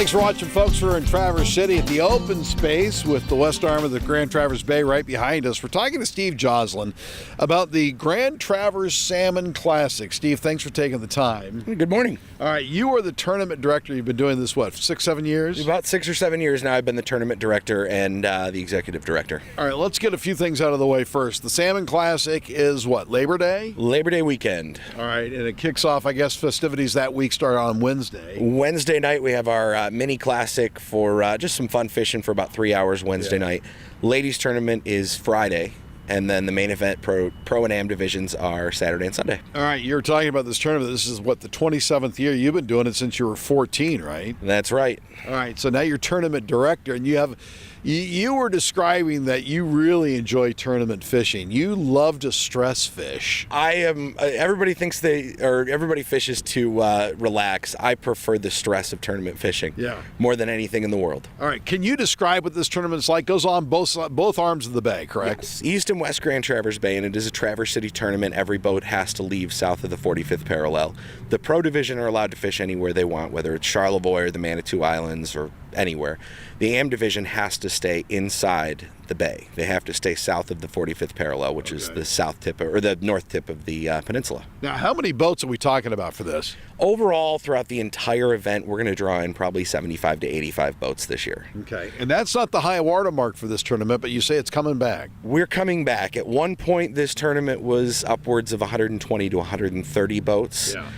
Thanks for watching, folks. We're in Traverse City at the open space with the west arm of the Grand Traverse Bay right behind us. We're talking to Steve Joslin about the Grand Traverse Salmon Classic. Steve, thanks for taking the time. Good morning. All right, you are the tournament director. You've been doing this, what, 6, 7 years? About 6 or 7 years now. I've been the tournament director and the executive director. All right, let's get a few things out of the way first. The Salmon Classic is what, Labor Day? Labor Day weekend. All right, and it kicks off, I guess, festivities that week start on Wednesday. Wednesday night, we have our mini classic for just some fun fishing for about 3 hours Wednesday night. Ladies tournament is Friday, and then the main event pro and am divisions are Saturday and Sunday. All right, you're talking about this tournament. This is what, the 27th year? You've been doing it since you were 14, right? That's right. All right, so now you're tournament director, and you were describing that you really enjoy tournament fishing. You love to stress fish. I am. Everybody thinks everybody fishes to relax. I prefer the stress of tournament fishing. Yeah. More than anything in the world. All right, can you describe what this tournament's like? Goes on both arms of the bay, correct? Yes. East and West Grand Traverse Bay, and it is a Traverse City tournament. Every boat has to leave south of the 45th parallel. The pro division are allowed to fish anywhere they want, whether it's Charlevoix or the Manitou Islands or anywhere. The am division has to stay inside the bay. They have to stay south of the 45th parallel, which is the south tip or the north tip of the peninsula. Now, how many boats are we talking about for this? Overall, throughout the entire event, we're going to draw in probably 75 to 85 boats this year. Okay, and that's not the Highwater mark for this tournament, but you say it's coming back. We're coming back. At one point, this tournament was upwards of 120 to 130 boats. Yeah.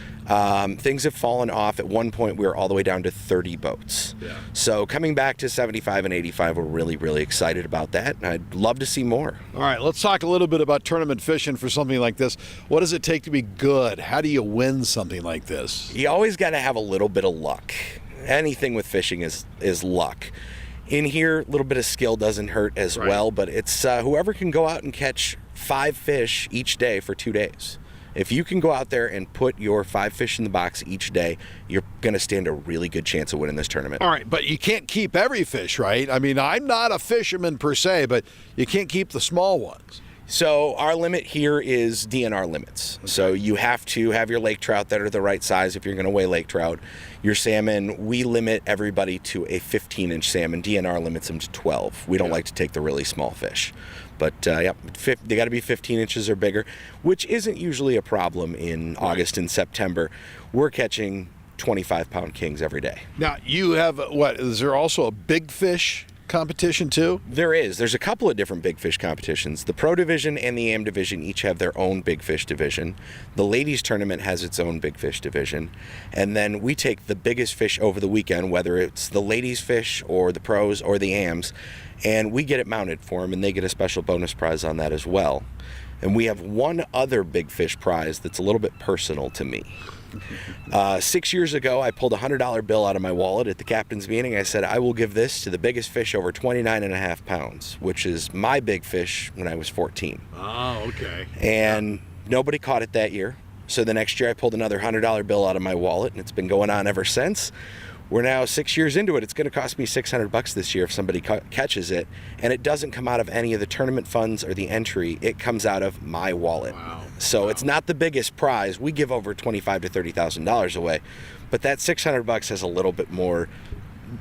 Things have fallen off. At one point, we were all the way down to 30 boats. Yeah. So coming back to 75 and 85, we're really, really excited about that. And I'd love to see more. All right, let's talk a little bit about tournament fishing for something like this. What does it take to be good? How do you win something like this? You always got to have a little bit of luck. Anything with fishing is luck. In here, a little bit of skill doesn't hurt as well, but it's whoever can go out and catch 5 fish each day for 2 days. If you can go out there and put your 5 fish in the box each day, you're going to stand a really good chance of winning this tournament. All right, but you can't keep every fish, right? I mean, I'm not a fisherman per se, but you can't keep the small ones. So our limit here is DNR limits. Okay. So you have to have your lake trout that are the right size if you're going to weigh lake trout. Your salmon, we limit everybody to a 15-inch salmon. DNR limits them to 12. We don't like to take the really small fish. But they got to be 15 inches or bigger, which isn't usually a problem in August and September. We're catching 25-pound kings every day. Now, you have, is there also a big fish competition too? There is. There's a couple of different big fish competitions. The pro division and the am division each have their own big fish division. The ladies tournament has its own big fish division. And then we take the biggest fish over the weekend, whether it's the ladies fish or the pros or the ams, and we get it mounted for them, and they get a special bonus prize on that as well. And we have one other big fish prize that's a little bit personal to me. 6 years ago, I pulled a $100 bill out of my wallet at the captain's meeting. I said, I will give this to the biggest fish over 29.5 pounds, which is my big fish when I was 14. Oh, okay. And nobody caught it that year. So the next year, I pulled another $100 bill out of my wallet, and it's been going on ever since. We're now 6 years into it. It's going to cost me $600 this year if somebody catches it, and it doesn't come out of any of the tournament funds or the entry. It comes out of my wallet. Wow. So It's not the biggest prize. We give over $25,000 to $30,000 away, but that $600 has a little bit more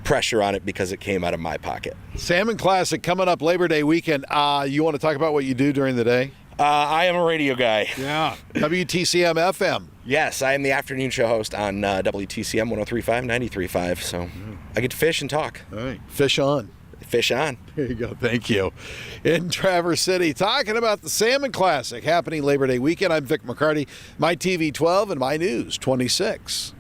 pressure on it because it came out of my pocket. Salmon Classic coming up Labor Day weekend. You want to talk about what you do during the day? I am a radio guy. Yeah. WTCM FM. Yes, I am the afternoon show host on WTCM 103.5, 93.5. So I get to fish and talk. All right. Fish on. Fish on. There you go. Thank you. In Traverse City, talking about the Salmon Classic happening Labor Day weekend. I'm Vic McCarty, my TV 12 and my News 26.